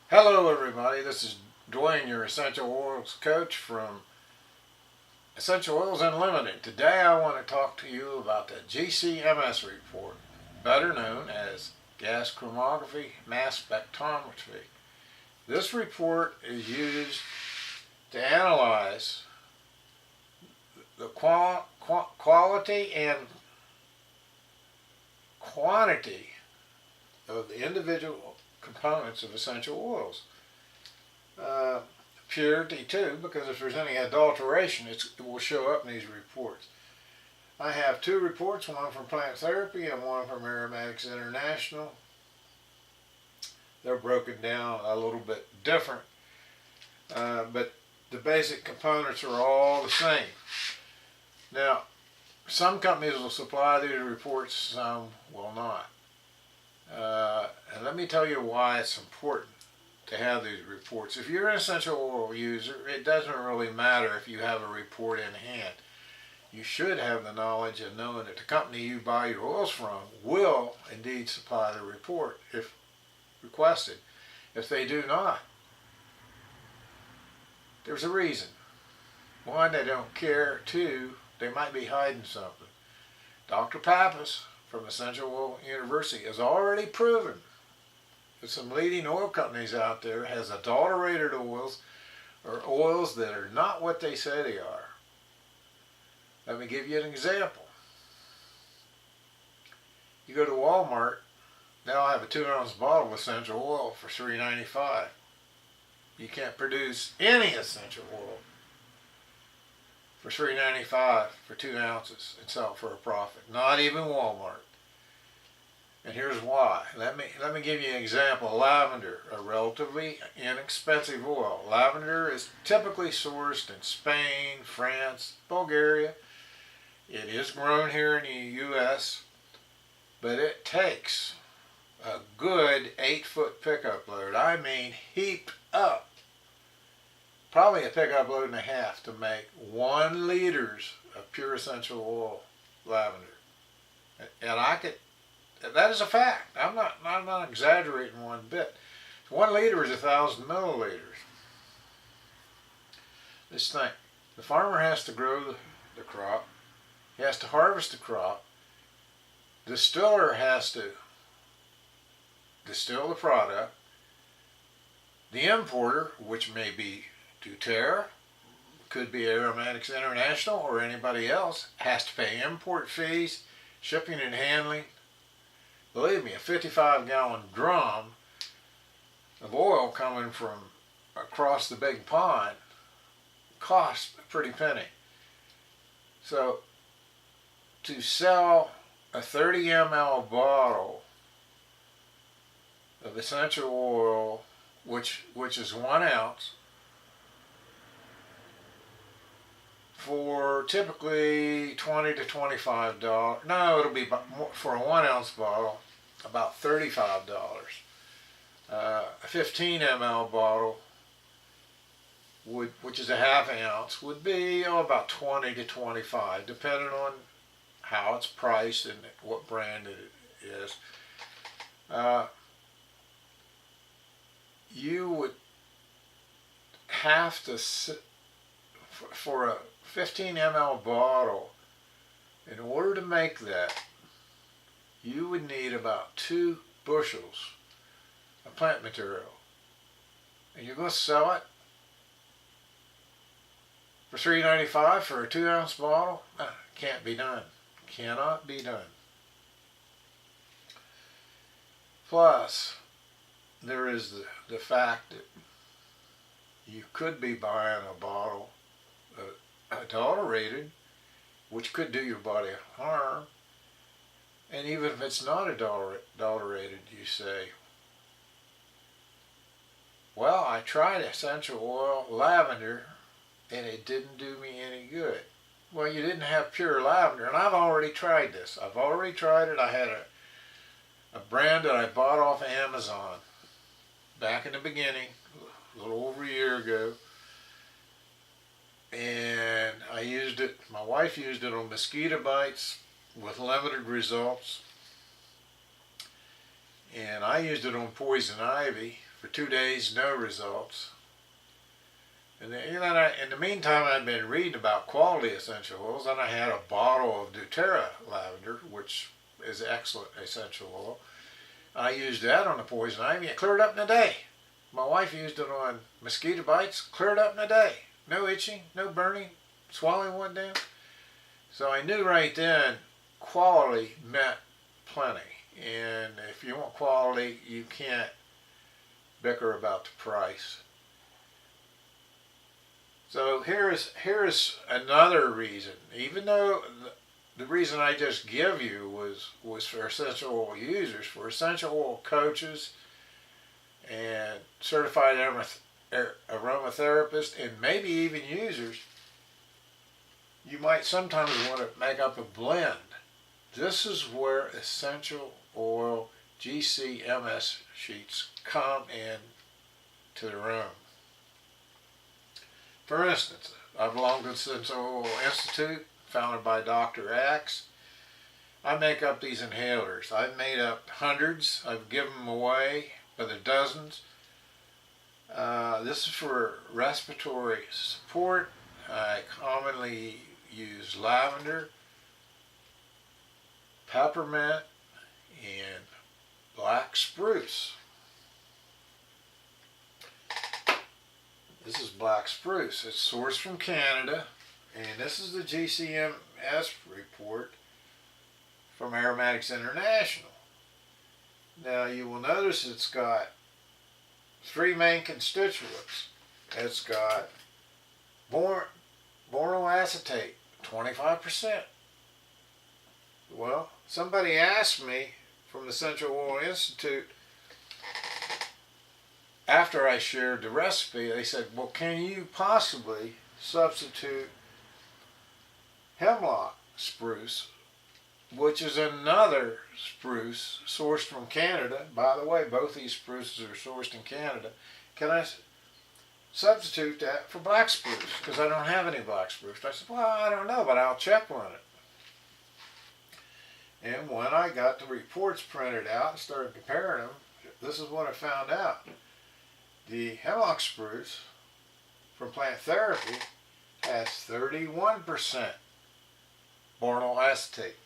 Hello everybody, this is Dwayne, your Essential Oils coach from Essential Oils Unlimited. Today I want to talk to you about the GCMS report, better known as gas chromatography mass spectrometry. This report is used to analyze the quality and quantity of the individual components of essential oils. Purity too, because if there's any adulteration, it will show up in these reports. I have two reports, one from Plant Therapy and one from Aromatics International. They're broken down a little bit different, but the basic components are all the same. Now, some companies will supply these reports, some will not. And let me tell you why it's important to have these reports. If you're an essential oil user, it doesn't really matter if you have a report in hand. You should have the knowledge of knowing that the company you buy your oils from will indeed supply the report if requested. If they do not, there's a reason. One, they don't care. Two, they might be hiding something. Dr. Pappas from Essential Oil University has already proven that some leading oil companies out there has adulterated oils or oils that are not what they say they are. Let me give you an example. You go to Walmart, they'll have a 2-ounce bottle of essential oil for $3.95. You can't produce any essential oil for $3.95 for 2 ounces and sell it for a profit. Not even Walmart. And here's why. Let me give you an example. Lavender, a relatively inexpensive oil. Lavender is typically sourced in Spain, France, Bulgaria. It is grown here in the U.S., but it takes a good 8-foot pickup load. I mean, heaped up. Probably a pickup load and a half to make 1 liter of pure essential oil lavender. And that is a fact. I'm not exaggerating one bit. 1 liter is 1,000 milliliters. Just think, the farmer has to grow the crop. He has to harvest the crop. The distiller has to distill the product. The importer, which may be doTERRA, could be Aromatics International or anybody else, has to pay import fees, shipping and handling. Believe me, a 55-gallon drum of oil coming from across the big pond costs a pretty penny. So to sell a 30 ml bottle of essential oil, which is 1 ounce, for typically $20 to $25. No, it'll be for a 1 ounce bottle, about $35. A 15 ml bottle, which is a ½ ounce, would be about $20 to $25, depending on how it's priced and what brand it is. You would have to for a 15 ml bottle, in order to make that, you would need about 2 bushels of plant material. And you're going to sell it for $3.95 for a 2-ounce bottle? Can't be done. Cannot be done. Plus, there is the fact that you could be buying a bottle adulterated, which could do your body harm. And even if it's not adulterated, you say, well, I tried essential oil lavender and it didn't do me any good. Well, you didn't have pure lavender, and I've already tried this. I've already tried it. I had a brand that I bought off of Amazon back in the beginning, a little over a year ago. And I used it, my wife used it on mosquito bites with limited results. And I used it on poison ivy for For 2 days, no results. And then, in the meantime, I'd been reading about quality essential oils, and I had a bottle of doTERRA lavender, which is excellent essential oil. I used that on the poison ivy. It cleared up in a day. My wife used it on mosquito bites. Cleared up in a day. No itching, no burning, swallowing one down. So I knew right then quality meant plenty. And if you want quality, you can't bicker about the price. So here's another reason. Even though the reason I just give you was for essential oil users, for essential oil coaches and certified aromatherapists, and maybe even users, you might sometimes want to make up a blend. This is where essential oil GCMS sheets come in to the room. For instance, I belong to the Essential Oil Institute, founded by Dr. Axe. I make up these inhalers. I've made up hundreds. I've given them away by the dozens. This is for respiratory support. I commonly use lavender, peppermint, and black spruce. This is black spruce. It's sourced from Canada, and this is the GCMS report from Aromatics International. Now you will notice it's got 3 main constituents. It's got boron acetate, 25%. Well, somebody asked me from the Essential Oil Institute, after I shared the recipe, they said, well, can you possibly substitute hemlock spruce, which is another spruce sourced from Canada? By the way, both these spruces are sourced in Canada. Can I substitute that for black spruce? Because I don't have any black spruce. I said, well, I don't know, but I'll check on it. And when I got the reports printed out and started comparing them, this is what I found out. The hemlock spruce from Plant Therapy has 31% boron acetate,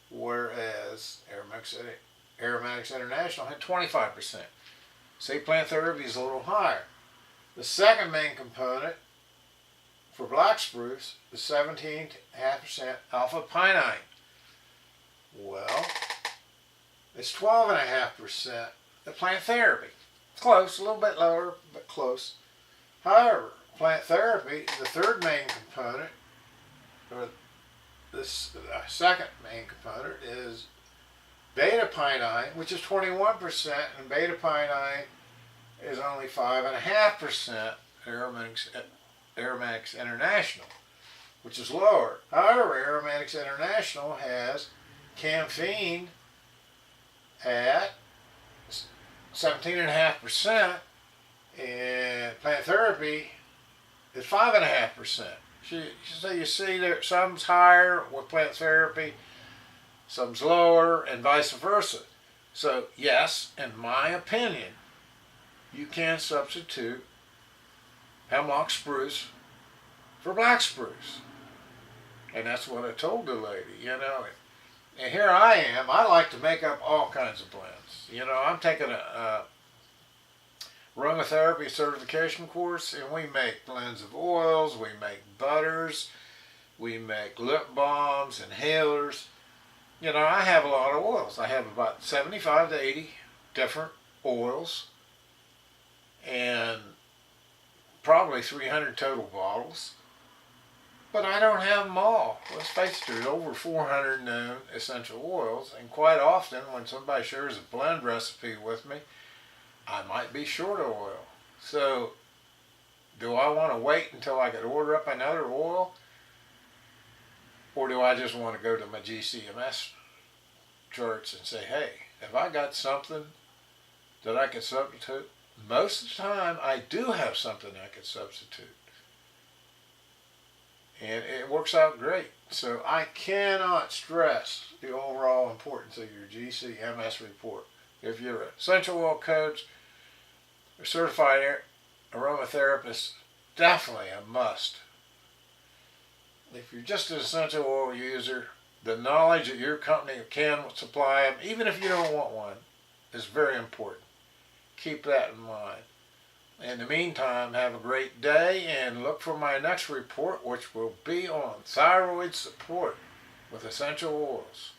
whereas Aromatics International had 25%. Say Plant Therapy is a little higher. The second main component for black spruce is 17.5% alpha pinene. Well, it's 12.5% the Plant Therapy. Close, a little bit lower, but close. However, Plant Therapy, the third main component, or this second main component, is beta pinene, which is 21%, and beta pinene is only 5.5% Aromatics International, which is lower. However, Aromatics International has camphene at 17.5%, and Plant Therapy is 5.5%. So you see there, some's higher with Plant Therapy, some's lower, and vice versa. So yes, in my opinion, you can substitute hemlock spruce for black spruce. And that's what I told the lady, you know. And here I am. I like to make up all kinds of blends. You know, I'm taking a aromatherapy certification course, and we make blends of oils, we make butters, we make lip balms, inhalers. You know, I have a lot of oils. I have about 75 to 80 different oils, and probably 300 total bottles. But I don't have them all. Let's face it, there's over 400 known essential oils, and quite often when somebody shares a blend recipe with me, I might be short of oil. So, do I want to wait until I could order up another oil? Or do I just want to go to my GCMS charts and say, hey, have I got something that I could substitute? Most of the time, I do have something I could substitute. And it works out great. So I cannot stress the overall importance of your GCMS report. If you're an essential oil coach, A certified aromatherapist, definitely a must. If you're just an essential oil user, the knowledge that your company can supply them, even if you don't want one, is very important. Keep that in mind. In the meantime, have a great day and look for my next report, which will be on thyroid support with essential oils.